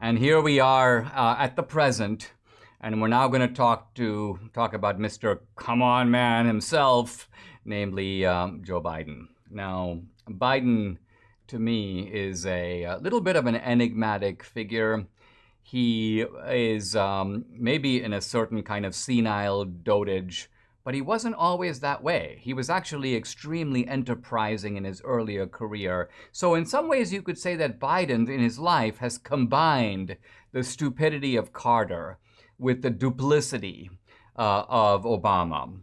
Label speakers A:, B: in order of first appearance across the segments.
A: And here we are at the present, and we're now going to talk about Mr. Come On Man himself, namely Joe Biden. Now, Biden, to me, is a little bit of an enigmatic figure. He is maybe in a certain kind of senile dotage, but he wasn't always that way. He was actually extremely enterprising in his earlier career. So in some ways, you could say that Biden, in his life, has combined the stupidity of Carter with the duplicity of Obama.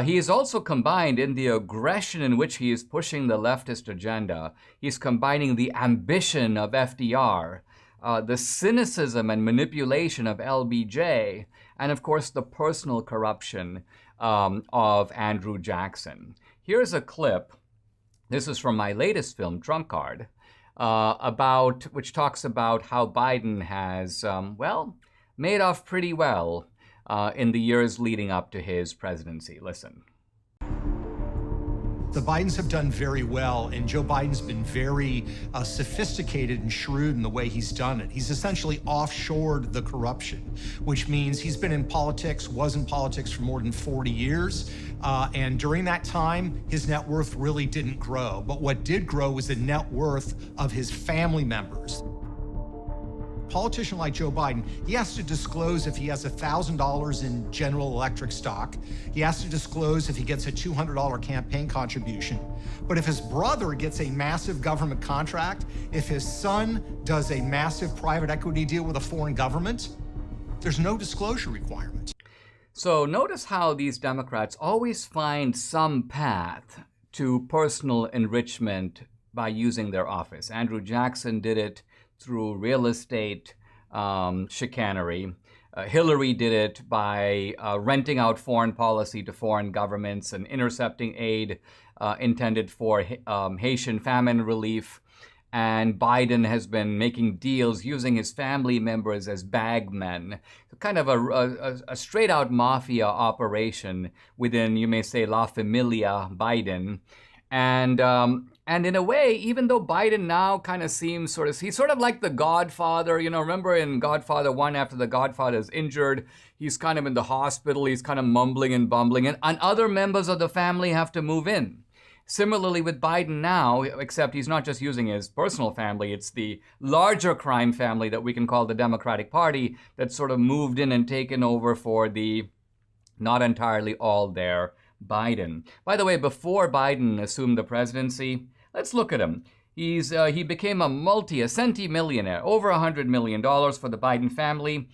A: He is also combined in the aggression in which he is pushing the leftist agenda. He's combining the ambition of FDR, the cynicism and manipulation of LBJ, and of course the personal corruption of Andrew Jackson. Here's a clip. This is from my latest film, Trump Card, which talks about how Biden has, made off pretty well in the years leading up to his presidency. Listen.
B: The Bidens have done very well, and Joe Biden's been very sophisticated and shrewd in the way he's done it. He's essentially offshored the corruption, which means he's been in politics, was in politics for more than 40 years, and during that time, his net worth really didn't grow. But what did grow was the net worth of his family members. A politician like Joe Biden, he has to disclose if he has $1,000 in General Electric stock. He has to disclose if he gets a $200 campaign contribution. But if his brother gets a massive government contract, if his son does a massive private equity deal with a foreign government, there's no disclosure requirement.
A: So notice how these Democrats always find some path to personal enrichment by using their office. Andrew Jackson did it through real estate chicanery. Hillary did it by renting out foreign policy to foreign governments and intercepting aid intended for Haitian famine relief. And Biden has been making deals using his family members as bagmen, kind of a straight-out mafia operation within, you may say, La Familia Biden. And in a way, even though Biden now kind of seems he's sort of like the Godfather. You know, remember in Godfather 1, after the Godfather is injured, he's kind of in the hospital, he's kind of mumbling and bumbling, and other members of the family have to move in. Similarly with Biden now, except he's not just using his personal family, it's the larger crime family that we can call the Democratic Party that sort of moved in and taken over for the not entirely all there Biden. By the way, before Biden assumed the presidency, let's look at him. He became a centimillionaire, over $100 million for the Biden family.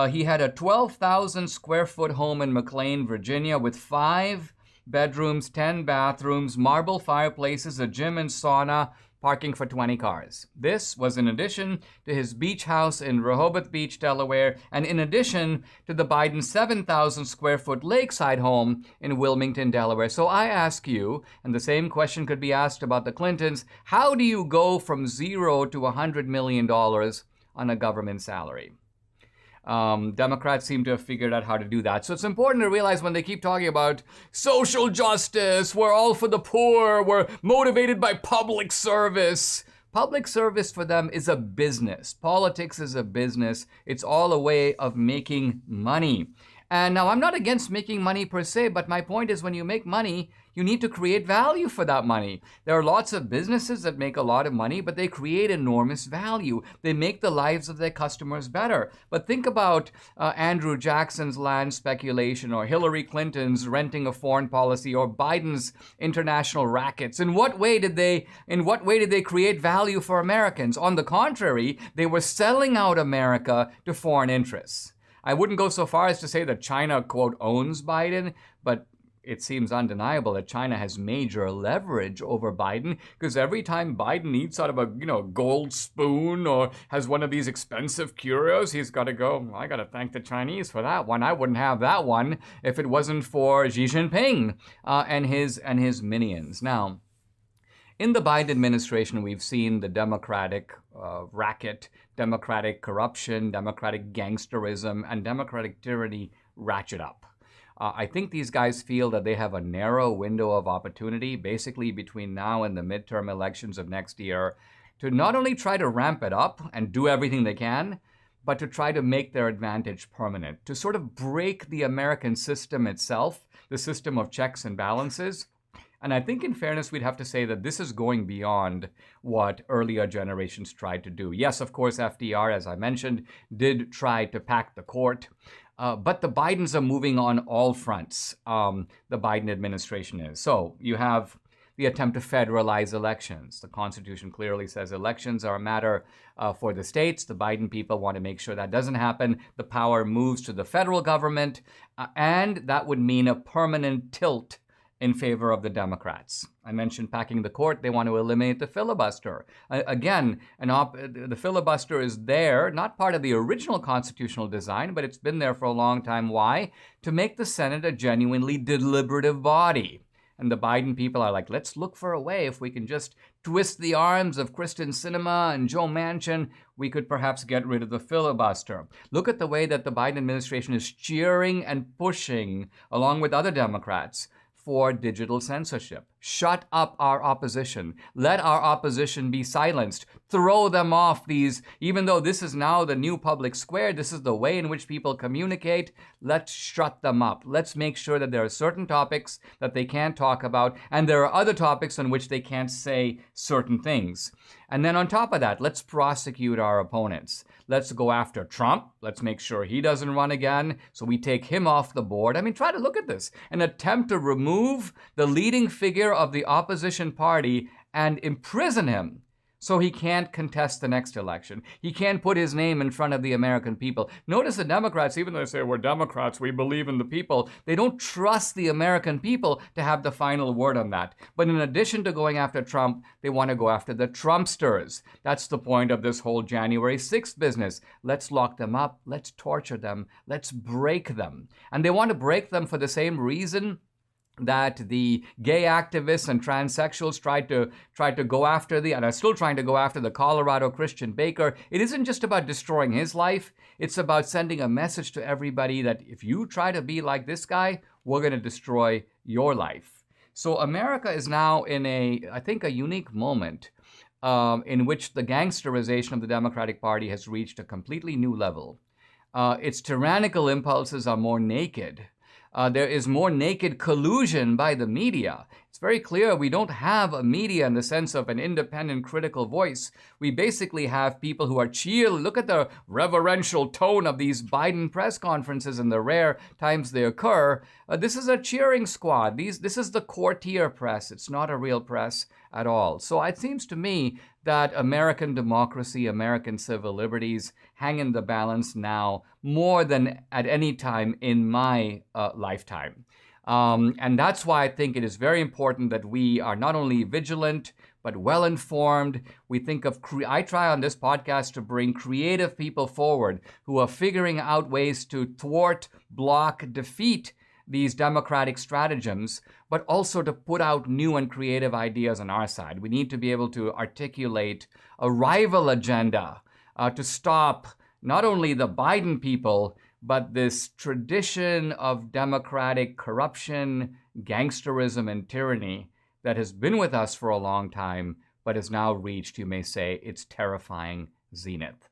A: He had a 12,000 square foot home in McLean, Virginia, with 5 bedrooms, 10 bathrooms, marble fireplaces, a gym and sauna, parking for 20 cars. This was in addition to his beach house in Rehoboth Beach, Delaware, and in addition to the Biden 7,000 square foot lakeside home in Wilmington, Delaware. So I ask you, and the same question could be asked about the Clintons, how do you go from 0 to $100 million on a government salary? Democrats seem to have figured out how to do that. So it's important to realize when they keep talking about social justice, we're all for the poor, we're motivated by public service. Public service for them is a business. Politics is a business. It's all a way of making money. And now I'm not against making money per se, but my point is when you make money, you need to create value for that money. There are lots of businesses that make a lot of money, but they create enormous value. They make the lives of their customers better. But think about Andrew Jackson's land speculation, or Hillary Clinton's renting a foreign policy, or Biden's international rackets. In what way did they create value for Americans? On the contrary, they were selling out America to foreign interests. I wouldn't go so far as to say that China, quote, owns Biden, but it seems undeniable that China has major leverage over Biden, because every time Biden eats out of a gold spoon or has one of these expensive curios, he's got to go, I got to thank the Chinese for that one. I wouldn't have that one if it wasn't for Xi Jinping and his minions. Now, in the Biden administration, we've seen the Democratic racket, Democratic corruption, Democratic gangsterism, and Democratic tyranny ratchet up. I think these guys feel that they have a narrow window of opportunity, basically between now and the midterm elections of next year, to not only try to ramp it up and do everything they can, but to try to make their advantage permanent, to sort of break the American system itself, the system of checks and balances. And I think in fairness, we'd have to say that this is going beyond what earlier generations tried to do. Yes, of course, FDR, as I mentioned, did try to pack the court. But the Bidens are moving on all fronts. The Biden administration is. So you have the attempt to federalize elections. The Constitution clearly says elections are a matter for the states. The Biden people want to make sure that doesn't happen. The power moves to the federal government, and that would mean a permanent tilt in favor of the Democrats. I mentioned packing the court. They want to eliminate the filibuster. Again, the filibuster is there, not part of the original constitutional design, but it's been there for a long time. Why? To make the Senate a genuinely deliberative body. And the Biden people are like, let's look for a way. If we can just twist the arms of Kristen Sinema and Joe Manchin, we could perhaps get rid of the filibuster. Look at the way that the Biden administration is cheering and pushing, along with other Democrats, for digital censorship. Shut up our opposition. Let our opposition be silenced. Throw them off these, even though this is now the new public square, this is the way in which people communicate, let's shut them up. Let's make sure that there are certain topics that they can't talk about, and there are other topics on which they can't say certain things. And then on top of that, let's prosecute our opponents. Let's go after Trump. Let's make sure he doesn't run again, so we take him off the board. I mean, try to look at this. An attempt to remove the leading figure of the opposition party and imprison him so he can't contest the next election. He can't put his name in front of the American people. Notice the Democrats, even though they say we're Democrats, we believe in the people, they don't trust the American people to have the final word on that. But in addition to going after Trump, they want to go after the Trumpsters. That's the point of this whole January 6th business. Let's lock them up. Let's torture them. Let's break them. And they want to break them for the same reason that the gay activists and transsexuals tried to go after and are still trying to go after the Colorado Christian baker. It isn't just about destroying his life. It's about sending a message to everybody that if you try to be like this guy, we're going to destroy your life. So America is now in I think a unique moment in which the gangsterization of the Democratic Party has reached a completely new level. Its tyrannical impulses are more naked. There is more naked collusion by the media. It's very clear we don't have a media in the sense of an independent critical voice. We basically have people who are Look at the reverential tone of these Biden press conferences and the rare times they occur. This is a cheering squad. This is the courtier press. It's not a real press at all. So it seems to me that American democracy, American civil liberties hang in the balance now more than at any time in my lifetime. And that's why I think it is very important that we are not only vigilant, but well-informed. We think of, I try on this podcast to bring creative people forward who are figuring out ways to thwart, block, defeat these democratic stratagems, but also to put out new and creative ideas on our side. We need to be able to articulate a rival agenda to stop not only the Biden people, but this tradition of democratic corruption, gangsterism, and tyranny that has been with us for a long time, but has now reached, you may say, its terrifying zenith.